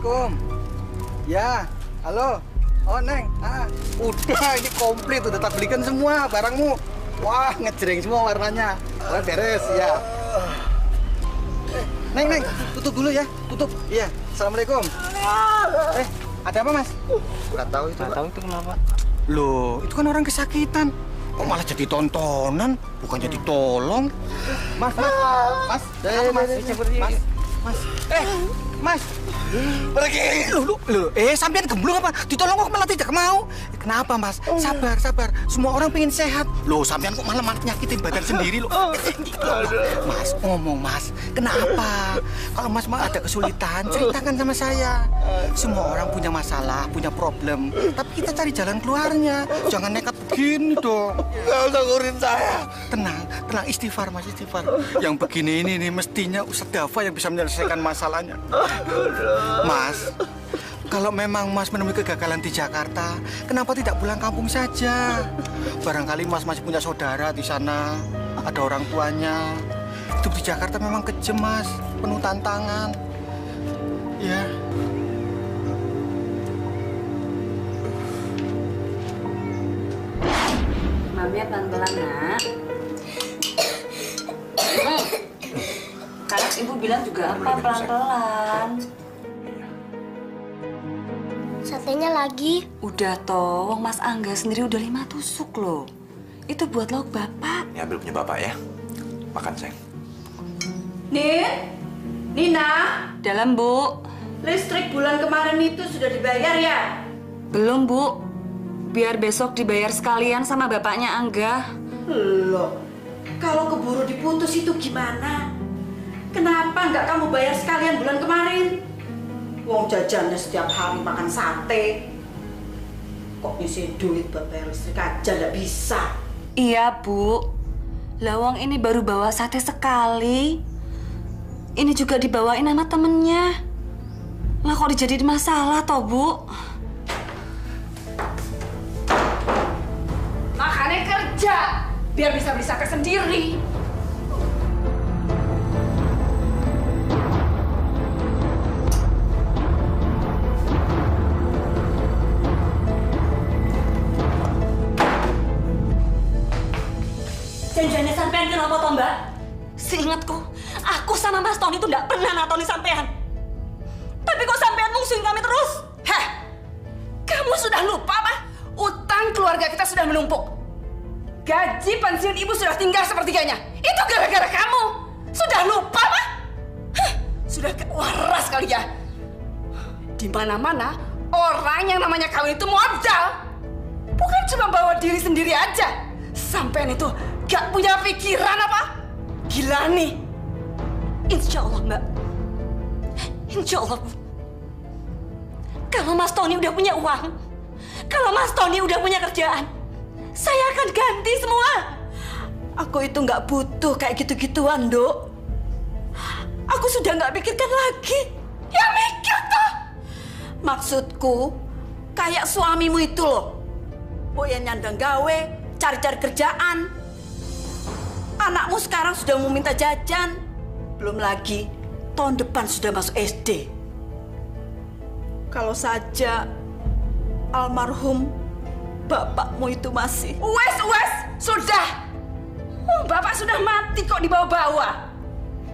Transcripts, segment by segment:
Assalamualaikum. Ya, halo. Oh, Neng. Udah, ini komplit. Udah tak belikan semua barangmu. Wah, ngejreng semua warnanya. Wah, beres, ya. Neng, tutup dulu ya. Tutup. Iya. Assalamualaikum. Ada apa, Mas? Nggak tahu itu, Nggak tahu itu kenapa. Loh, itu kan orang kesakitan. Kok malah jadi tontonan, bukan jadi tolong. Mas. Mas. Mas. Pergi. Loh. Sampean gemblung apa? Ditolong kok malah tidak mau. Kenapa, Mas? Sabar. Semua orang pengen sehat. Loh, sampean kok malah nyakitin badan sendiri loh. Mas, ngomong, Mas. Kenapa? Kalau Mas mau ada kesulitan, ceritakan sama saya. Semua orang punya masalah, punya problem. Tapi kita cari jalan keluarnya. Jangan nekat begini dong. Nggak usah ngurin saya. Tenang, istighfar, Mas, istighfar. Yang begini ini nih mestinya Ustadz Dafa yang bisa menyelesaikan masalahnya. Mas, kalau memang Mas menemui kegagalan di Jakarta, kenapa tidak pulang kampung saja? Barangkali Mas masih punya saudara di sana, ada orang tuanya. Hidup di Jakarta memang kejam, Mas, penuh tantangan. Ya. Mamnya pelan-pelan, Nak. Karena ibu bilang juga apa pelan-pelan. Satenya lagi. Udah toh, Mas Angga sendiri udah 5 tusuk loh. Itu buat lauk Bapak. Ini ambil punya bapak ya. Makan, sayang. Nina, Dalam, Bu. listrik bulan kemarin itu sudah dibayar ya? Belum, Bu. Biar besok dibayar sekalian sama bapaknya Angga. Loh, kalau keburu diputus itu gimana? Kenapa nggak kamu bayar sekalian bulan kemarin? Wong jajannya setiap hari makan sate. Kok ngisi duit buat bayar listrik aja nggak bisa? Iya, Bu. Lawang ini baru bawa sate sekali. Ini juga dibawain sama temennya. Lah kok dijadiin masalah toh, Bu? Makanya kerja, biar bisa beli sate sendiri. Janjiannya sampean kenapa toh, Mbak? Seingatku, aku sama Mas Tony itu nggak pernah natoni sampean. Tapi kok sampean mungsuhin kami terus? Heh, kamu sudah lupa apa? Utang keluarga kita sudah menumpuk. Gaji pensiun ibu sudah tinggal sepertiganya. Itu gara-gara kamu. Sudah lupa apa? Heh, sudah waras kali ya. Di mana-mana orang yang namanya kawin itu modal. Bukan cuma bawa diri sendiri aja. Sampean itu gak punya pikiran apa? Gila nih. Insya Allah, Mbak. Insya Allah, Bu. Kalau Mas Tony udah punya uang, kalau Mas Tony udah punya kerjaan, saya akan ganti semua. Aku itu nggak butuh kayak gitu-gituan, Dok. Aku sudah nggak pikirkan lagi. Ya mikir toh. Maksudku, kayak suamimu itu loh. Boya nyandang gawe, cari-cari kerjaan. Anakmu sekarang sudah mau minta jajan. Belum lagi, tahun depan sudah masuk SD. Kalau saja almarhum bapakmu itu masih... Wes, sudah. Bapak sudah mati kok dibawa-bawa.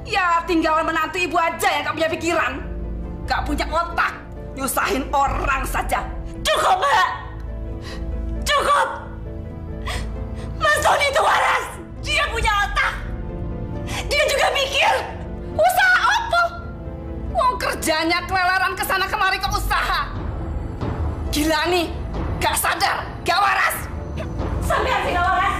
Ya tinggal menantu ibu aja yang gak punya pikiran. Gak punya otak. Nyusahin orang saja. Cukup, Mbak. Cukup. Mas Tony itu waras. Dia punya otak. Dia juga mikir. Usaha apa? Wong kerjanya kelelaran kesana kemari ke usaha. Gila nih. Gak sadar. Gak waras. Sampai sih gak waras.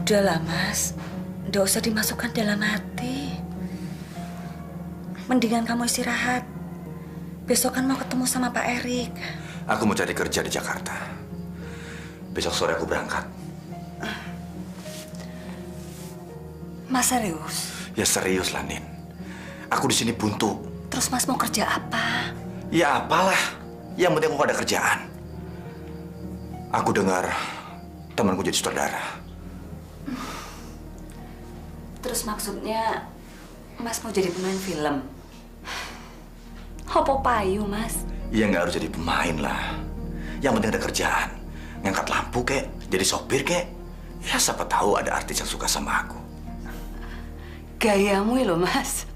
Udahlah, Mas. Nggak usah dimasukkan dalam hati. Mendingan kamu istirahat. Besok kan mau ketemu sama Pak Erik. Aku mau cari kerja di Jakarta. Besok sore aku berangkat. Mas serius? Ya serius lah, Nin. Aku di sini buntu. Terus Mas mau kerja apa? Ya apalah. Yang penting aku ada kerjaan. Aku dengar temanku jadi sutradara. Terus maksudnya Mas mau jadi pemain film? Apa payu, Mas? Ya nggak harus jadi pemain lah. Yang penting ada kerjaan. Ngangkat lampu kek, jadi sopir kek. Ya siapa tahu ada artis yang suka sama aku. Gayamu loh, Mas.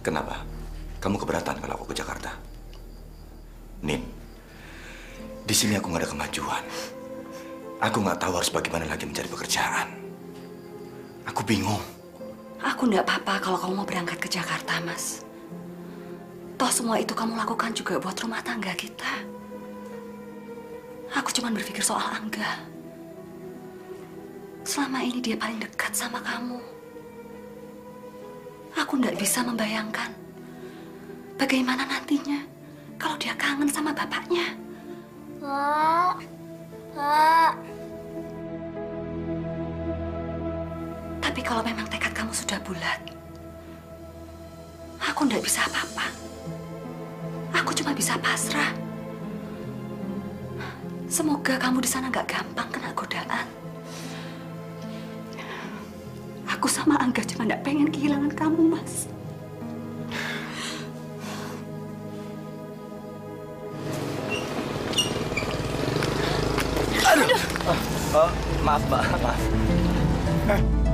Kenapa? Kamu keberatan kalau aku ke Jakarta? Nin, di sini aku nggak ada kemajuan. Aku nggak tahu harus bagaimana lagi mencari pekerjaan. Aku bingung. Aku nggak apa-apa kalau kamu mau berangkat ke Jakarta, Mas. Toh semua itu kamu lakukan juga buat rumah tangga kita. Aku cuma berpikir soal Angga. Selama ini dia paling dekat sama kamu. Aku nggak bisa membayangkan bagaimana nantinya kalau dia kangen sama bapaknya. Pak. Tapi kalau memang tekad kamu sudah bulat, aku nggak bisa apa-apa. Aku cuma bisa pasrah. Semoga kamu di sana nggak gampang kena godaan. Aku sama Angga cuma nggak pengen kehilangan kamu, Mas. Maaf, Mbak. Maaf.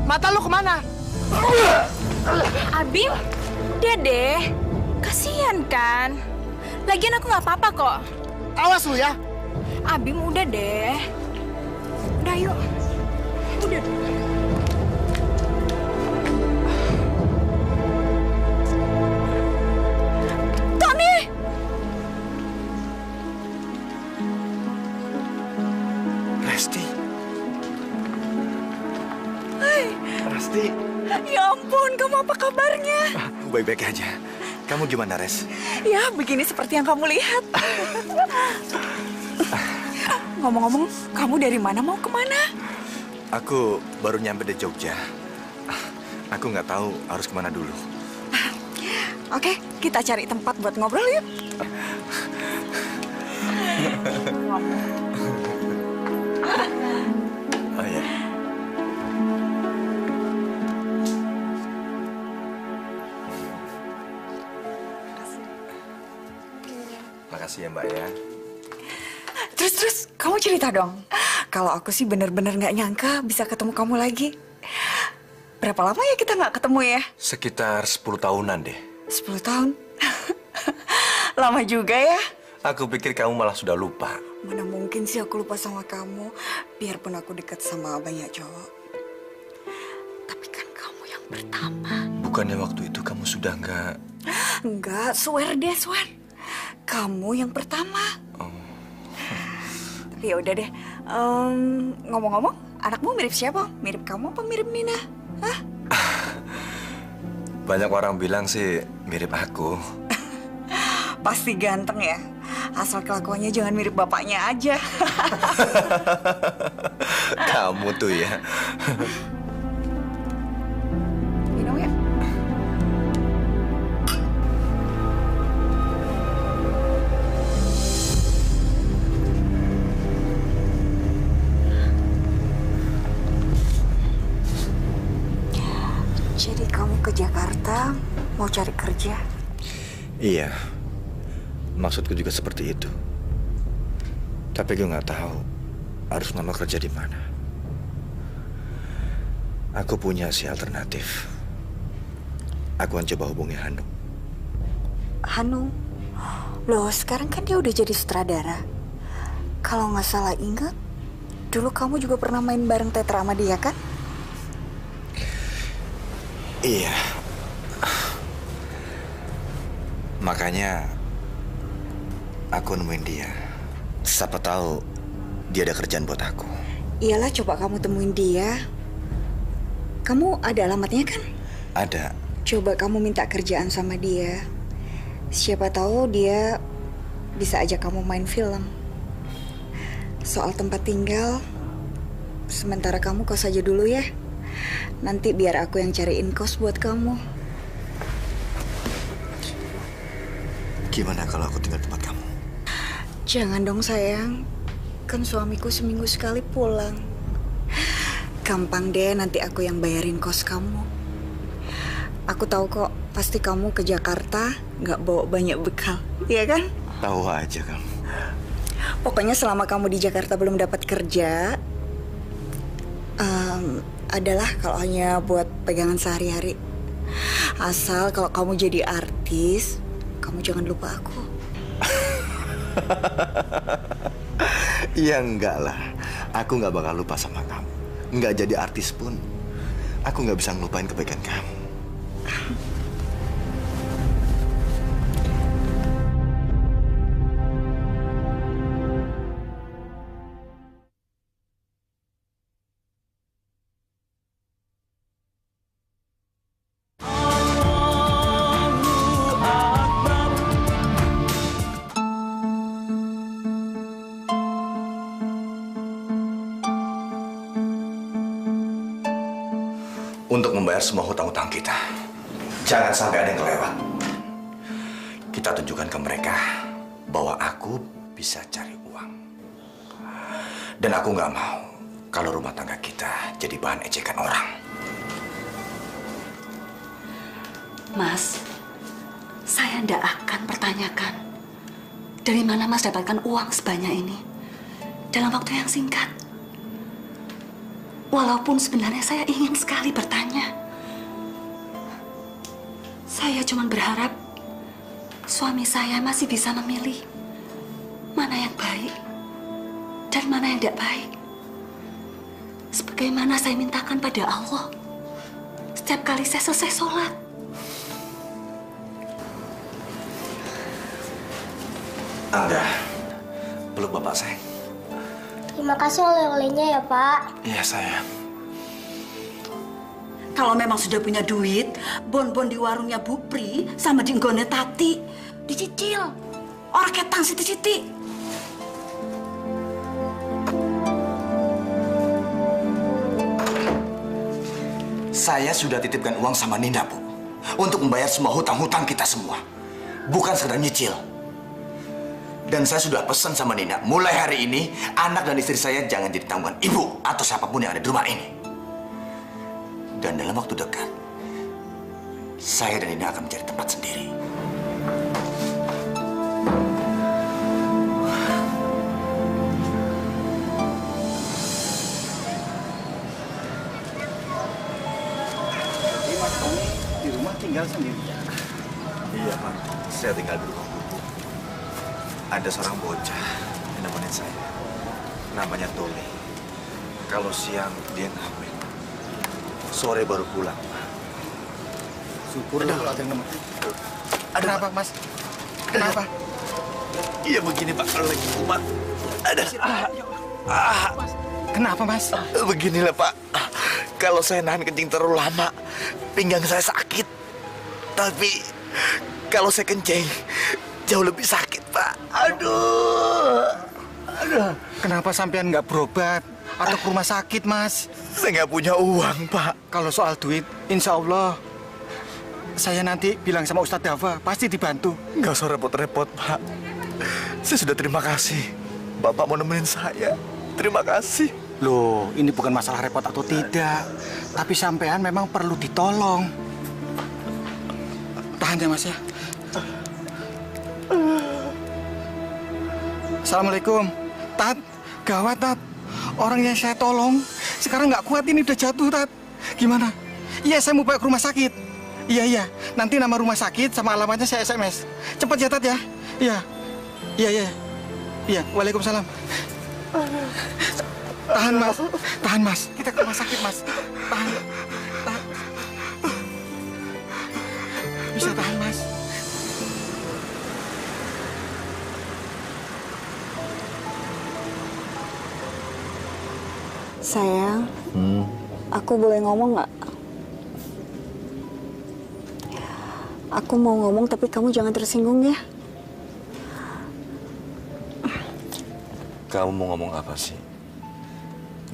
Mata lu kemana? Abim, udah deh. Kasian kan? Lagian aku nggak apa-apa kok. Awas lu ya. Abim, udah deh. Udah yuk. Udah. Tony! Resti. Resti. Ya ampun, kamu apa kabarnya? Baik-baik aja. Kamu gimana, Res? Ya, begini seperti yang kamu lihat. Ngomong-ngomong, kamu dari mana mau kemana? Aku baru nyampe di Jogja. Aku nggak tahu harus kemana dulu. Oke, kita cari tempat buat ngobrol yuk. Oh ya. Makasih ya, Mbak ya. Terus, kamu cerita dong. Kalau aku sih bener-bener nggak nyangka bisa ketemu kamu lagi. Berapa lama ya kita nggak ketemu ya? Sekitar 10 tahunan deh. 10 tahun. Lama juga ya. Aku pikir kamu malah sudah lupa. Mana mungkin sih aku lupa sama kamu. Biarpun aku dekat sama banyak cowok. Tapi kan kamu yang pertama. Bukannya waktu itu kamu sudah nggak... Enggak, swear deh, swear. Kamu yang pertama. Oh. Tapi ya udah deh. Ngomong-ngomong, anakmu mirip siapa? Mirip kamu apa mirip Mina? Hah? Banyak orang bilang sih mirip aku. Pasti ganteng ya. Asal kelakuannya jangan mirip bapaknya aja. Kamu tuh ya. Minum ya. Jadi kamu ke Jakarta mau cari kerja? Iya. Maksudku juga seperti itu. Tapi gue nggak tahu harus ngelamar kerja di mana. Aku punya si alternatif. Aku akan coba hubungi Hanung. Hanung? Loh, sekarang kan dia udah jadi sutradara. Kalau nggak salah ingat, dulu kamu juga pernah main bareng teater sama dia kan? Iya. Makanya aku nemuin dia. Siapa tahu dia ada kerjaan buat aku. Iyalah, coba kamu temuin dia. Kamu ada alamatnya kan? Ada. Coba kamu minta kerjaan sama dia. Siapa tahu dia bisa ajak kamu main film. Soal tempat tinggal, sementara kamu kos aja dulu ya. Nanti biar aku yang cariin kos buat kamu. Gimana kalau aku tinggal di tempat kamu? Jangan dong sayang. Kan suamiku seminggu sekali pulang. Gampang deh, nanti aku yang bayarin kos kamu. Aku tahu kok, pasti kamu ke Jakarta nggak bawa banyak bekal, iya kan? Tahu aja kamu. Pokoknya selama kamu di Jakarta belum dapat kerja, adalah kalau hanya buat pegangan sehari-hari. Asal kalau kamu jadi artis, kamu jangan lupa aku. Ya enggak lah. Aku nggak bakal lupa sama kamu. Nggak jadi artis pun, aku nggak bisa ngelupain kebaikan kamu. Untuk membayar semua hutang-hutang kita. Jangan sampai ada yang kelewat. Kita tunjukkan ke mereka bahwa aku bisa cari uang. Dan aku nggak mau kalau rumah tangga kita jadi bahan ejekan orang. Mas, saya ndak akan pertanyakan dari mana Mas dapatkan uang sebanyak ini dalam waktu yang singkat. Walaupun sebenarnya saya ingin sekali bertanya. Saya cuma berharap suami saya masih bisa memilih mana yang baik dan mana yang tidak baik. Sebagaimana saya mintakan pada Allah setiap kali saya selesai sholat. Angga, peluk bapak sayang. Terima kasih oleh-olehnya ya, Pak. Iya, sayang. Kalau memang sudah punya duit, bon-bon di warungnya Bu Pri sama di nggone Tati dicicil. Orang ketang siti-siti. Saya sudah titipkan uang sama Nina, Bu. Untuk membayar semua hutang-hutang kita semua. Bukan sekedar nyicil. Dan saya sudah pesan sama Nina, mulai hari ini, anak dan istri saya jangan jadi tanggungan ibu atau siapapun yang ada di rumah ini. Dan dalam waktu dekat, saya dan Nina akan mencari tempat sendiri. Jadi Mas Tony di rumah tinggal sendiri. Iya, Pak. Saya tinggal di rumah. Ada seorang bocah yang nemenin saya. Namanya Tony. Kalau siang dia ngamen. Sore baru pulang, Pak. Syukur kalau ada yang nemenin. Kenapa, Mas? Kenapa? Iya begini, Pak. Kalau lagi kumat. Ada. Kenapa, Mas? Beginilah, Pak. Kalau saya nahan kencing terlalu lama, pinggang saya sakit. Tapi kalau saya kencing, jauh lebih sakit, Pak. Aduh. Kenapa sampean nggak berobat atau ke rumah sakit, Mas? Saya nggak punya uang, Pak. Kalau soal duit, insya Allah saya nanti bilang sama Ustadz Dava, pasti dibantu. Nggak usah repot-repot, Pak. Saya sudah terima kasih. Bapak mau nemenin saya. Terima kasih. Loh, ini bukan masalah repot atau tidak. Tapi sampean memang perlu ditolong. Tahan ya, Mas ya. Assalamualaikum. Tat, gawat, Tat. Orang yang saya tolong sekarang nggak kuat, ini udah jatuh, Tat. Gimana? Iya, saya mau bawa ke rumah sakit. Iya. Nanti nama rumah sakit sama alamatnya saya SMS. Cepat ya, Tat ya. Iya. Waalaikumsalam. Tahan, Mas. Kita ke rumah sakit, Mas. Tahan. Bisa tahan, Mas. Sayang, aku boleh ngomong nggak? Aku mau ngomong tapi kamu jangan tersinggung ya. Kamu mau ngomong apa sih?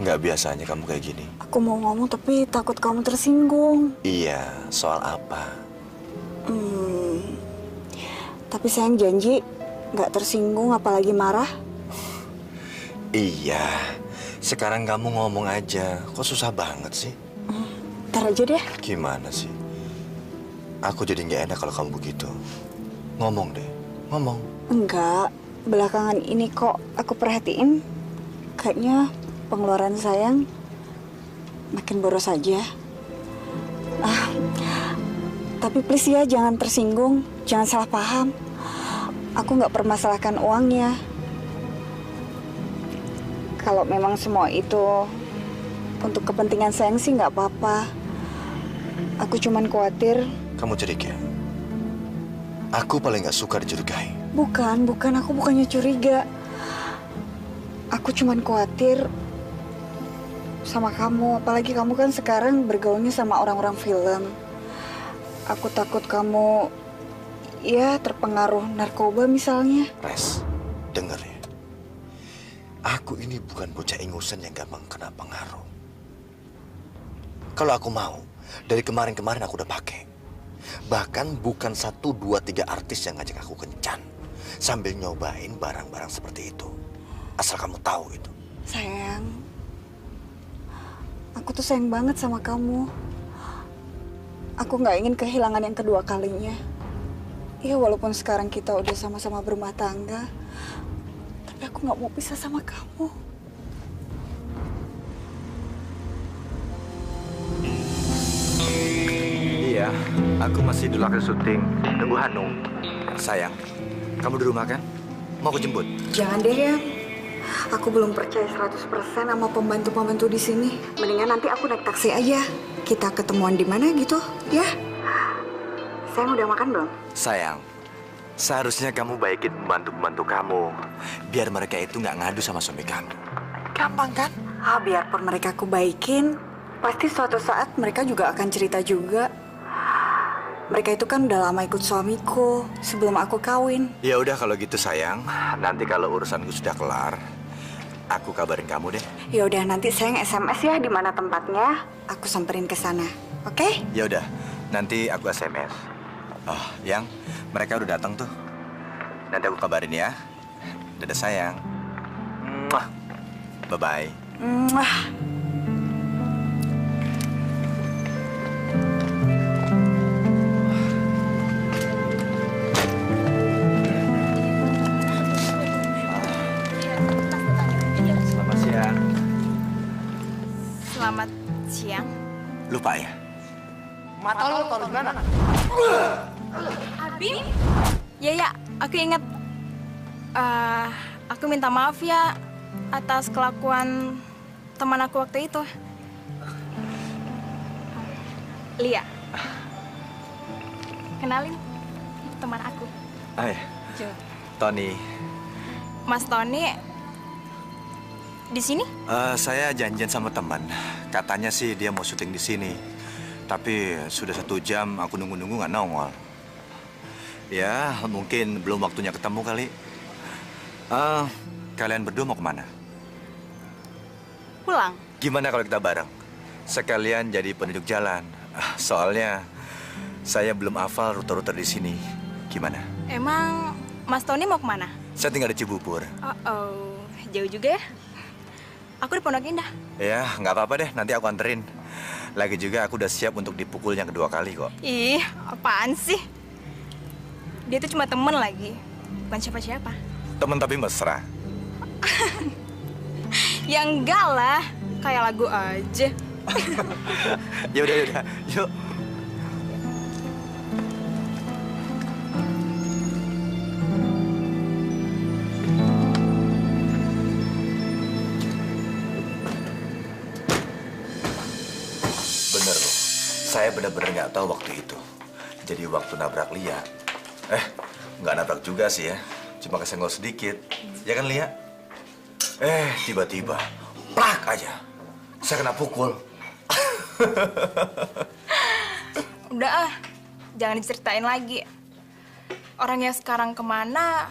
Nggak biasanya kamu kayak gini. Aku mau ngomong tapi takut kamu tersinggung. Iya, soal apa? Tapi sayang janji nggak tersinggung apalagi marah. Iya, sekarang kamu ngomong aja. Kok susah banget sih? Ntar aja deh. Gimana sih? Aku jadi nggak enak kalau kamu begitu. Ngomong deh, ngomong. Enggak, belakangan ini kok aku perhatiin kayaknya pengeluaran sayang makin boros aja. Tapi please ya jangan tersinggung, jangan salah paham. Aku nggak permasalahkan uangnya. Kalau memang semua itu untuk kepentingan sayang sih nggak apa-apa. Aku cuman khawatir. Kamu curiga? Aku paling nggak suka dicurigai. Bukan, aku bukannya curiga. Aku cuman khawatir sama kamu. Apalagi kamu kan sekarang bergaulnya sama orang-orang film. Aku takut kamu, ya terpengaruh narkoba misalnya. Res, denger ya. Aku ini bukan bocah ingusan yang gampang kena pengaruh. Kalau aku mau, dari kemarin-kemarin aku udah pakai. Bahkan bukan 1, 2, 3 artis yang ngajak aku kencan. Sambil nyobain barang-barang seperti itu. Asal kamu tahu itu. Sayang, aku tuh sayang banget sama kamu. Aku nggak ingin kehilangan yang kedua kalinya. Ya walaupun sekarang kita udah sama-sama berumah tangga, tapi aku nggak mau pisah sama kamu. Iya, aku masih di lokasi syuting. Nunggu Hanung. Sayang, kamu di rumah kan? Mau aku jemput? Jangan deh ya. Aku belum percaya 100% sama pembantu-pembantu di sini. Mendingan nanti aku naik taksi aja. Kita ketemuan di mana gitu, ya? Sayang udah makan belum? Sayang, seharusnya kamu baikin pembantu-pembantu kamu. Biar mereka itu nggak ngadu sama suami kamu. Gampang kan? Biarpun mereka aku baikin, pasti suatu saat mereka juga akan cerita juga. Mereka itu kan udah lama ikut suamiku sebelum aku kawin. Ya udah kalau gitu sayang. Nanti kalau urusanku sudah kelar, aku kabarin kamu deh. Ya udah nanti sayang SMS ya di mana tempatnya. Aku samperin ke sana. Oke? Ya udah, nanti aku SMS. Oh, yang mereka udah datang tuh. Nanti aku kabarin ya. Dadah sayang. Muah. Bye-bye. Mwah. Selamat siang. Selamat siang. Lupa ya? Mata lo taruh di mana? Abi? Ya, aku ingat. Aku minta maaf ya atas kelakuan teman aku waktu itu. Lia. Kenalin, teman aku. Hai, Jo. Tony. Mas Tony di sini? Saya janjian sama teman. Katanya sih dia mau syuting di sini. Tapi sudah 1 jam aku nunggu-nunggu nggak nongol. Ya, mungkin belum waktunya ketemu kali. Kalian berdua mau kemana? Pulang. Gimana kalau kita bareng? Sekalian jadi penunjuk jalan. Soalnya saya belum hafal rute-rute di sini. Gimana? Emang Mas Tony mau kemana? Saya tinggal di Cibubur. Jauh juga ya? Aku di Pondok Indah. Ya, nggak apa-apa deh. Nanti aku anterin. Lagi juga aku udah siap untuk dipukul yang kedua kali kok. Ih, apaan sih? Dia tuh cuma temen lagi, bukan siapa-siapa. Temen tapi mesra. Ya enggak lah, kayak lagu aja. Ya udah, yuk. Bener loh, saya bener-bener nggak tahu waktu itu. Jadi waktu nabrak Lia, nggak nabrak juga sih ya, cuma kesenggol sedikit, ya kan Lia? Tiba-tiba, plak aja. Saya kena pukul. Udah ah, jangan diceritain lagi. Orangnya sekarang kemana,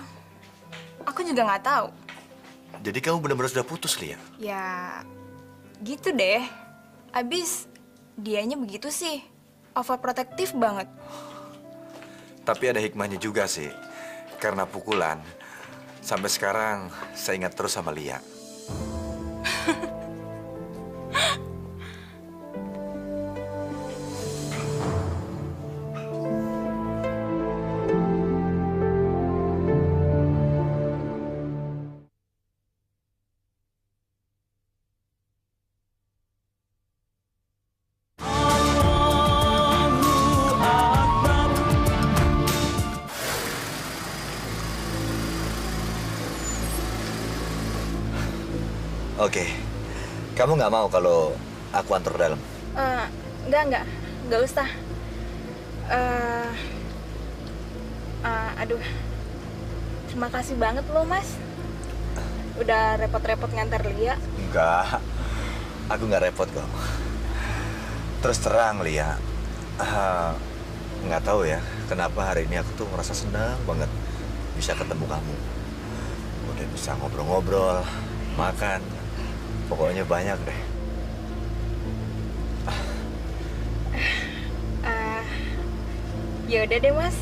aku juga nggak tahu. Jadi kamu benar-benar sudah putus, Lia? Ya, gitu deh. Abis, dianya begitu sih. Overprotective banget. Tapi ada hikmahnya juga sih. Karena pukulan, sampai sekarang saya ingat terus sama Lia. Oke, kamu nggak mau kalau aku antar ke dalam? Nggak usah. Aduh, terima kasih banget loh Mas. Udah repot-repot ngantar Lia. Enggak, aku nggak repot kok. Terus terang, Lia, nggak tahu ya kenapa hari ini aku tuh merasa senang banget bisa ketemu kamu. Udah bisa ngobrol-ngobrol, makan. Pokoknya banyak deh. Ya udah deh Mas.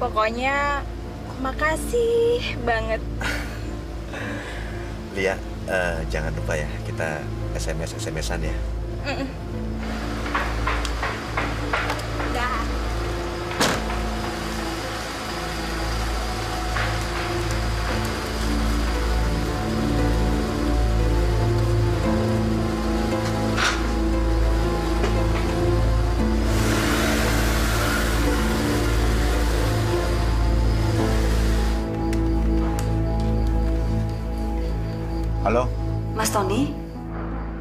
Pokoknya makasih banget. Lia, jangan lupa ya kita SMS-an ya. Dah. Halo? Mas Tony,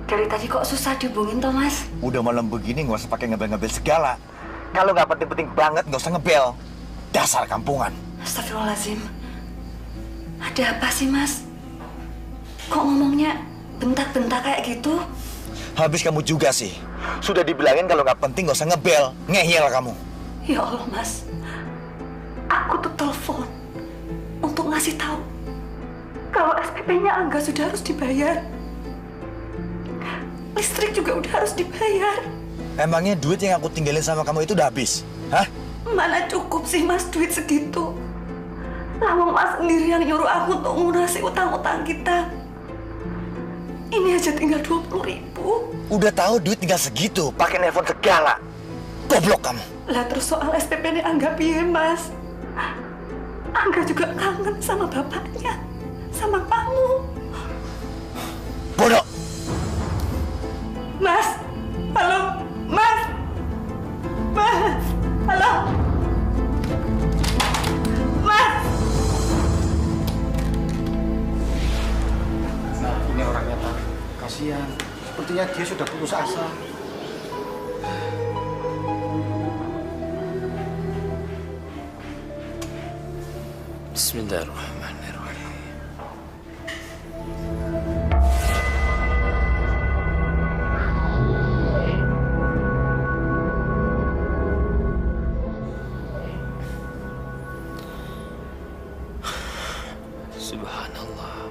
dari tadi kok susah dihubungin toh Mas? Udah malam begini nggak usah pakai ngebel-ngebel segala. Kalau nggak penting-penting banget nggak usah ngebel. Dasar kampungan. Astagfirullahaladzim. Ada apa sih Mas? Kok ngomongnya bentak-bentak kayak gitu? Habis kamu juga sih. Sudah dibilangin kalau nggak penting nggak usah ngebel. Ngeyel kamu. Ya Allah Mas, aku tuh telepon untuk ngasih tahu kalau SPP-nya Angga sudah harus dibayar. Listrik juga udah harus dibayar. Emangnya duit yang aku tinggalin sama kamu itu udah habis? Hah? Mana cukup sih Mas duit segitu? Lawang Mas sendiri yang nyuruh aku untuk ngunasi utang-utang kita. Ini aja tinggal 20.000. Udah tahu duit tinggal segitu, pakai nelpon segala. Goblok kamu. Lah terus soal SPP-nya Angga piye Mas? Angga juga kangen sama bapaknya, sama kamu. Bodoh. Mas, halo, Mas, Mas, halo, Mas. Nah, ini orangnya Pak. Kasihan. Sepertinya dia sudah putus asa. Bismillahirrahmanirrahim. Subhanallah.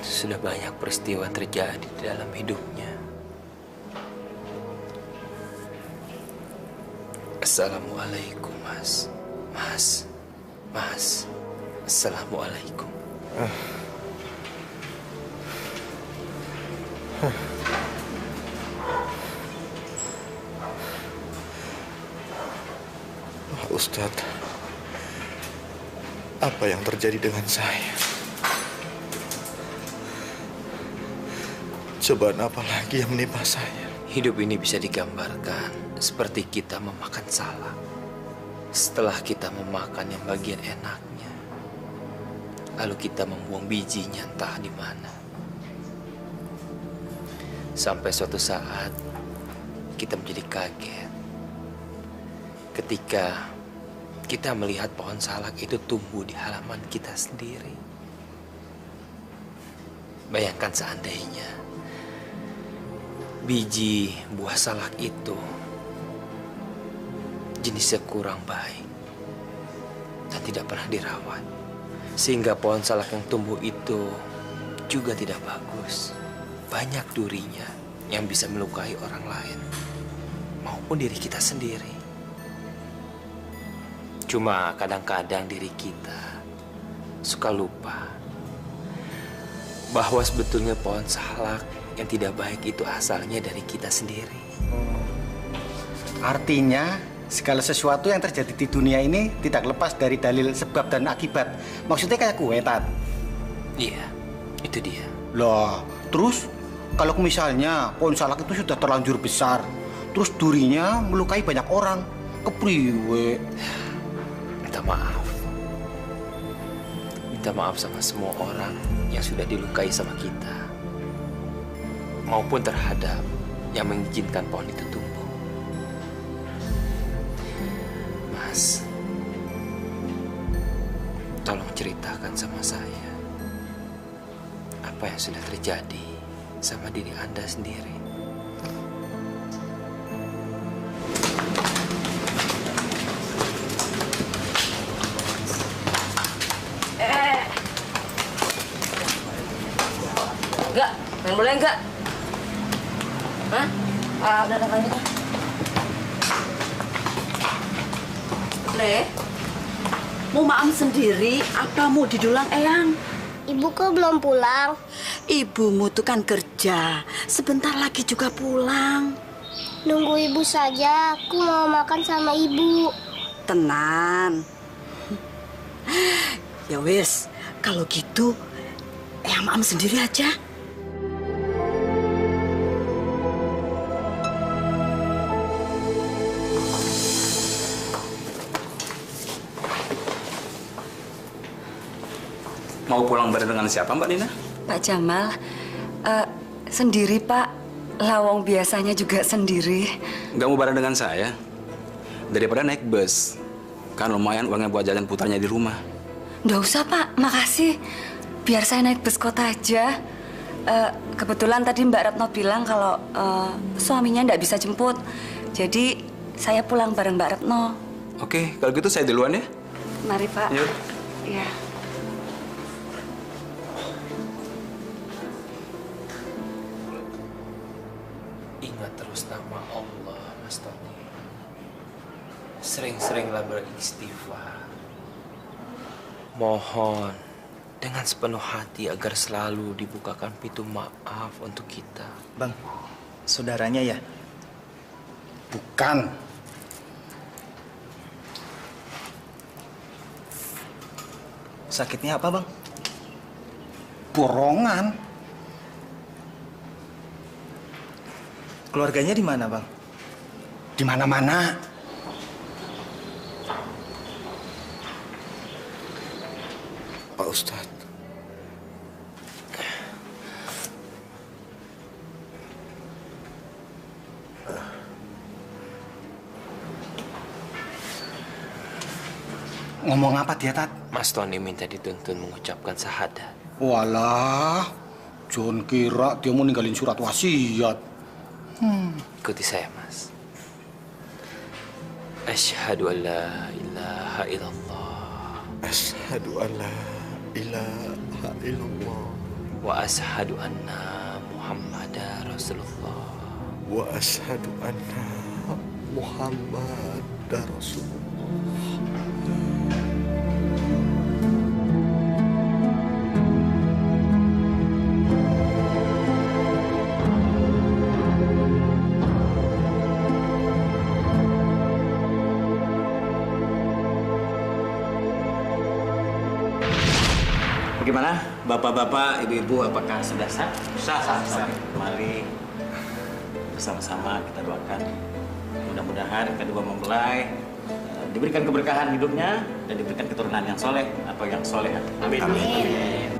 Sudah banyak peristiwa terjadi di dalam hidupnya. Assalamualaikum, Mas. Mas. Assalamualaikum. Ustadz, apa yang terjadi dengan saya? Cobaan apa lagi yang menimpa saya? Hidup ini bisa digambarkan seperti kita memakan salak. Setelah kita memakan yang bagian enaknya, lalu kita membuang bijinya entah di mana. Sampai suatu saat kita menjadi kaget ketika kita melihat pohon salak itu tumbuh di halaman kita sendiri. bayangkan seandainya biji buah salak itu jenisnya kurang baik dan tidak pernah dirawat, sehingga pohon salak yang tumbuh itu juga tidak bagus. Banyak durinya yang bisa melukai orang lain maupun diri kita sendiri. Cuma kadang-kadang diri kita suka lupa bahwa sebetulnya pohon salak yang tidak baik itu asalnya dari kita sendiri. Artinya segala sesuatu yang terjadi di dunia ini tidak lepas dari dalil sebab dan akibat. Maksudnya kayak kue, Tat? Iya, itu dia. Loh, terus kalau misalnya pohon salak itu sudah terlanjur besar, terus durinya melukai banyak orang, kepriwe? Minta maaf. Minta maaf sama semua orang yang sudah dilukai sama kita, maupun terhadap yang mengizinkan pohon itu tumbuh. Mas, tolong ceritakan sama saya apa yang sudah terjadi sama diri Anda sendiri. Enggak, main bola enggak? Hah? Udah lanjut. Le, mau maam sendiri apa mau didulang Eyang? Ibu kok belum pulang? Ibumu tuh kan kerja, sebentar lagi juga pulang. Nunggu ibu saja, aku mau makan sama ibu. Tenang. Ya wis, kalau gitu Eyang maam sendiri aja. Mau pulang bareng dengan siapa, Mbak Nina? Pak Jamal, sendiri Pak. Lawang biasanya juga sendiri. Nggak mau bareng dengan saya? Daripada naik bus. Kan lumayan uangnya buat jajan putarnya di rumah. Nggak usah Pak, makasih. Biar saya naik bus kota aja. Kebetulan tadi Mbak Retno bilang kalau suaminya nggak bisa jemput. Jadi saya pulang bareng Mbak Retno. Oke, kalau gitu saya duluan ya. Mari Pak. Yuk. Ya. Ingat terus nama Allah, Mas Tony. Sering-seringlah beristighfar. Mohon dengan sepenuh hati agar selalu dibukakan pintu maaf untuk kita. Bang, saudaranya ya? Bukan. Sakitnya apa, Bang? Borongan. Keluarganya di mana, Bang? Di mana-mana. Pak Ustadz. Ngomong apa dia, Tat? Mas Tony minta dituntun mengucapkan syahadat. Walah, John kira dia mau ninggalin surat wasiat. Ikuti saya, Mas. Asyhadu an la ilaha illallah. Asyhadu an la ilaha illallah. Wa asyhadu anna Muhammadar Rasulullah. Wa asyhadu anna Muhammadar Rasulullah. Bagaimana, bapak-bapak, ibu-ibu, apakah sudah sah? Sah. Mari bersama-sama kita doakan. Mudah-mudahan kedua mempelai diberikan keberkahan hidupnya dan diberikan keturunan yang soleh atau yang soleh. Amin. Amin.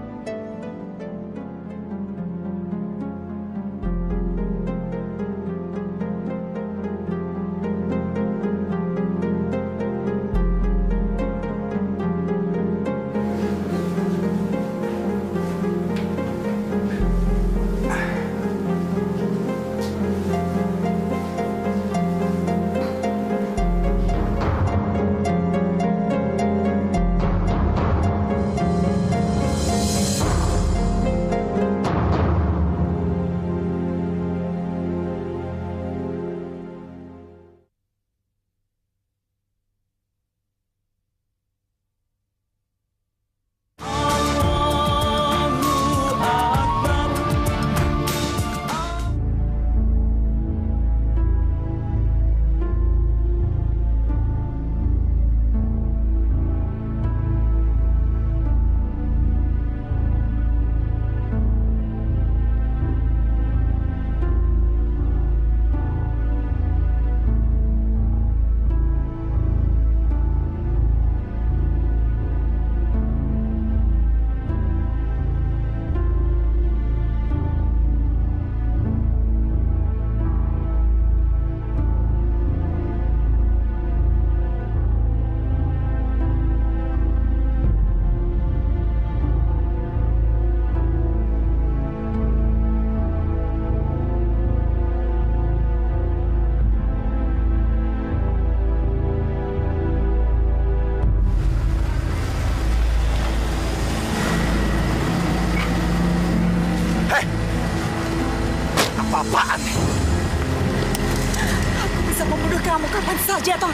saja, Ton.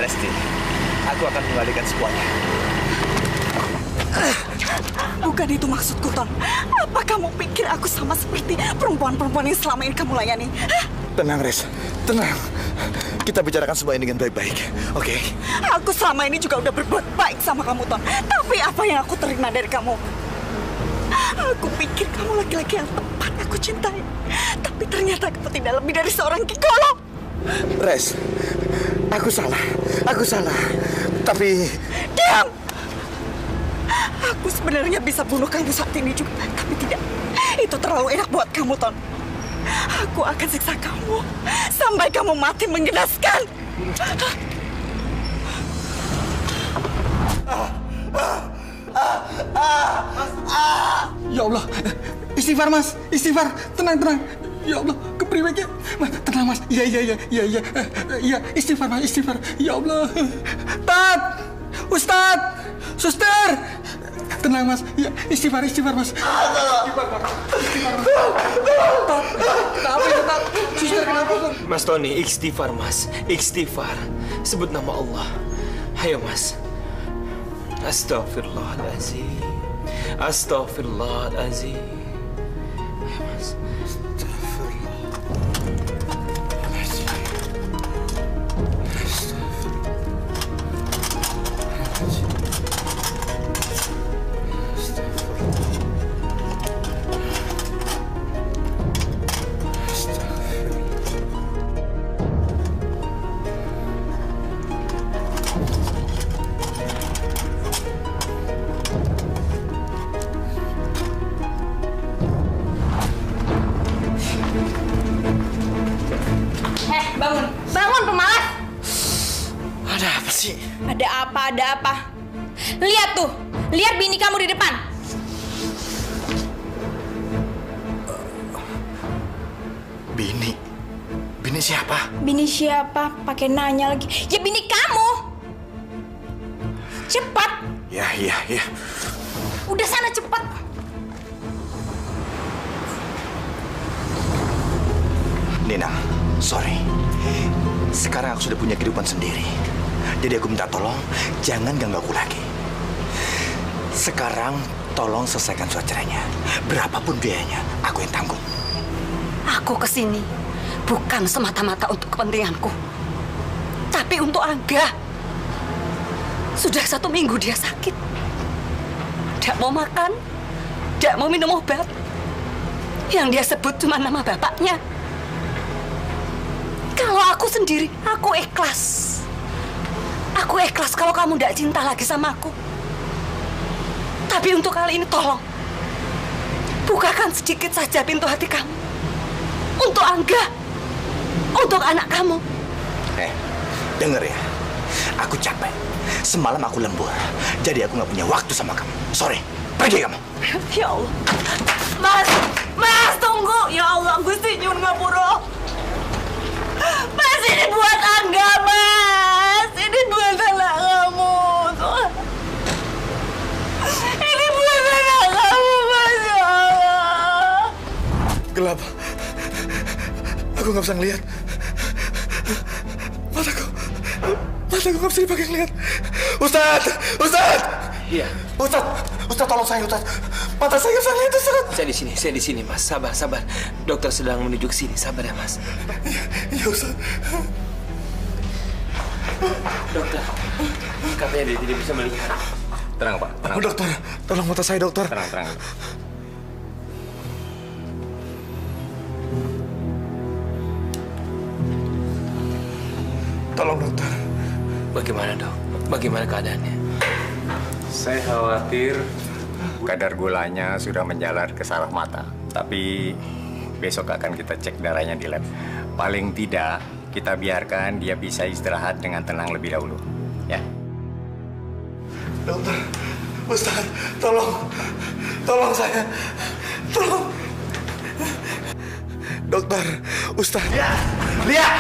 Resti, aku akan mengembalikan semuanya. Bukan itu maksudku, Ton. Apa kamu pikir aku sama seperti perempuan-perempuan yang selama ini kamu layani? Tenang, Res. Tenang. Kita bicarakan semua ini dengan baik-baik, oke? Aku selama ini juga udah berbuat baik sama kamu, Ton. Tapi apa yang aku terima dari kamu? Aku pikir kamu laki-laki yang tepat aku cintai. Tapi ternyata kamu tidak lebih dari seorang gigolo. Res, aku salah. Aku salah. Tapi... Diam! Aku sebenarnya bisa bunuh kamu saat ini juga. Tapi tidak. Itu terlalu enak buat kamu, Ton. Aku akan siksa kamu sampai kamu mati menggenaskan. Ya Allah, istighfar Mas, istighfar, tenang. Ya Allah, kepriweknya. Tenang Mas, iya, istighfar Mas, istighfar. Ya Allah, Tat, Ustadz, Suster, tenang Mas, ya, istighfar Mas. Tat, kenapa ya Tat? Suster kenapa? Mas Tony, istighfar Mas, istighfar. Sebut nama Allah. Ayo Mas. Astaghfirullahaladzim. Astaghfirullahaladzim. Ayo Mas. Bangun pemalas. Ada apa sih? Ada apa? Lihat tuh, lihat bini kamu di depan. Bini siapa? Bini siapa? Pakai nanya lagi. Ya bini kamu. Cepat. Ya. Udah sana cepat. Nina, sorry. Sekarang aku sudah punya kehidupan sendiri. Jadi aku minta tolong, jangan ganggu aku lagi. Sekarang tolong selesaikan surat cerainya. Berapapun biayanya, aku yang tanggung. Aku kesini bukan semata-mata untuk kepentinganku, tapi untuk Angga. Sudah 1 minggu dia sakit. Tidak mau makan, tidak mau minum obat. Yang dia sebut cuma nama bapaknya. Kalau aku sendiri, aku ikhlas. Aku ikhlas kalau kamu tidak cinta lagi sama aku. Tapi untuk kali ini tolong, bukakan sedikit saja pintu hati kamu. Untuk Angga, untuk anak kamu. Denger ya, aku capek. Semalam aku lembur, jadi aku nggak punya waktu sama kamu. Sorry, pergi kamu. Ya Allah, Mas tunggu. Ya Allah, Gusti Nyun Ngapura. Mas, ini buat Angga, Mas. Ini buat anak kamu. Ini buat anak kamu, Mas. Ya Allah. Gelap. Aku nggak bisa ngelihat. Mataku nggak bisa dipakai ngelihat. Ustadz! Iya. Ustadz tolong saya, Ustadz. Mata saya nggak bisa ngelihat, Ustadz. Saya di sini, Mas. Sabar. Dokter sedang menuju ke sini. Sabar ya, Mas. Iya, Ustadz. Dokter, katanya dia tidak bisa melihat. Tenang, Pak. Tenang. Dokter, tolong mata saya, dokter. Tenang. Tolong, dokter. Bagaimana, Dok? Bagaimana keadaannya? Saya khawatir kadar gulanya sudah menjalar ke saraf mata. Tapi besok akan kita cek darahnya di lab. Paling tidak kita biarkan dia bisa istirahat dengan tenang lebih dahulu. Ya. Dokter, Ustadz, tolong saya. Tolong. Dokter, Ustadz. Lihat.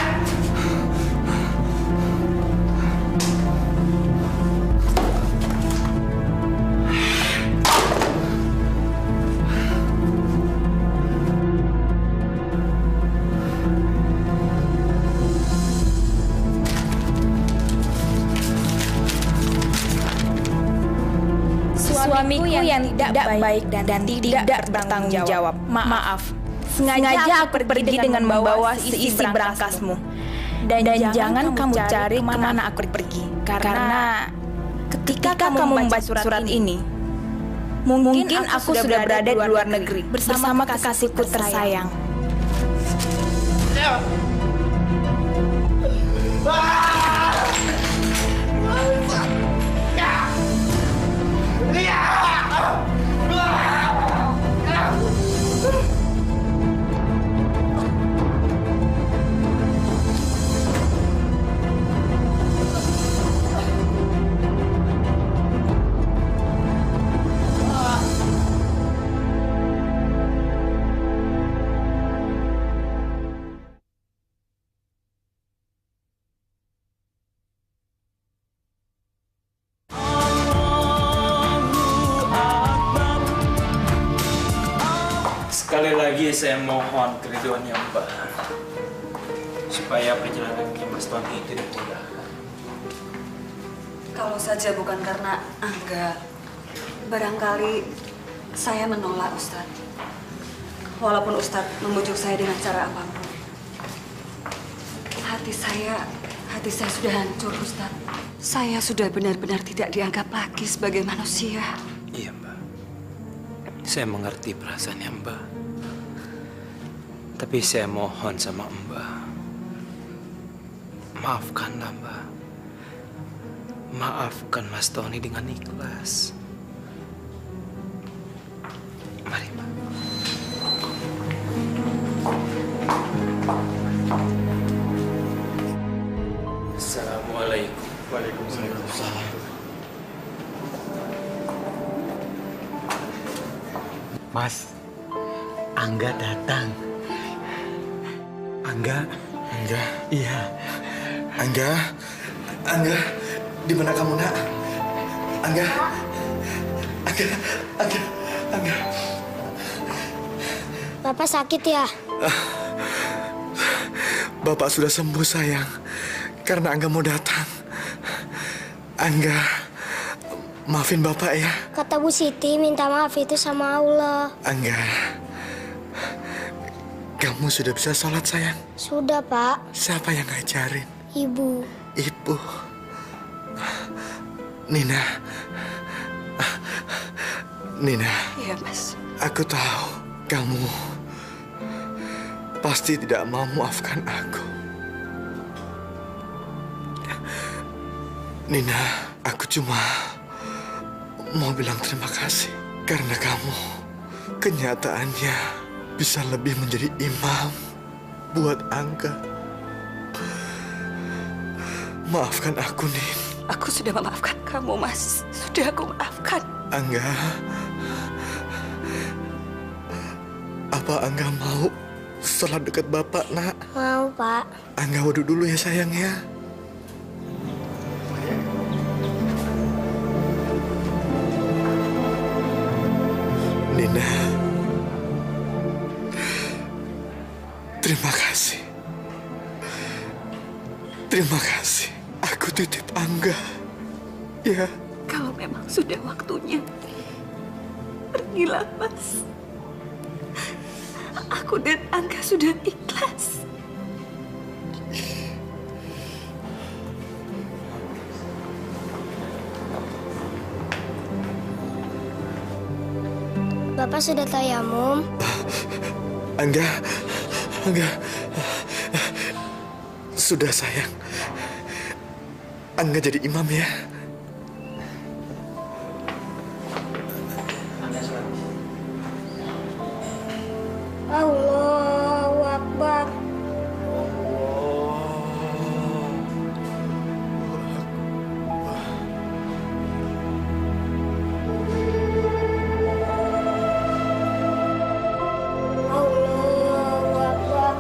suamiku yang tidak baik dan tidak bertanggung jawab. Maaf. Sengaja aku pergi dengan membawa seisi berangkasmu. Dan jangan kamu cari kemana aku pergi. Karena ketika kamu membaca surat ini, mungkin aku sudah berada di luar negeri bersama kekasihku tersayang. Sekali lagi saya mohon keriduannya Mbak, supaya perjalanan ke Mas Tony itu dimudahkan. Kalau saja bukan karena Angga, barangkali saya menolak Ustadz. Walaupun Ustadz membujuk saya dengan cara apapun. Hati saya sudah hancur, Ustadz. Saya sudah benar-benar tidak dianggap lagi sebagai manusia. Iya, Mbak. Saya mengerti perasaannya Mbak. Tapi saya mohon sama Mbak, maafkanlah Mbak. Maafkan Mas Tony dengan ikhlas. Mari Mbak. Assalamualaikum. Waalaikumsalam. Mas, Angga datang. Angga, iya. Angga, di mana kamu nak? Angga. Bapak sakit ya? Bapak sudah sembuh sayang, karena Angga mau datang. Angga, maafin Bapak ya. Kata Bu Siti minta maaf itu sama Allah. Angga, kamu sudah bisa sholat sayang? Sudah Pak. Siapa yang ngajarin? Ibu. Ibu. Nina. Iya Mas. Aku tahu kamu pasti tidak mau maafkan aku. Nina, aku cuma mau bilang terima kasih karena kamu kenyataannya bisa lebih menjadi imam buat Angga. Maafkan aku, Nin. Aku sudah memaafkan kamu, Mas. Sudah aku maafkan. Angga, apa Angga mau sholat dekat Bapak, nak? Mau, Pak. Angga wudhu dulu ya, sayang ya. Nina, terima kasih. Terima kasih. Aku titip Angga. Ya. Kalau memang sudah waktunya, pergilah, Mas. Aku dan Angga sudah ikhlas. Bapak sudah tayamum? Angga. Sudah sayang. Angga jadi imam ya. Allahu Akbar. Allahu Akbar.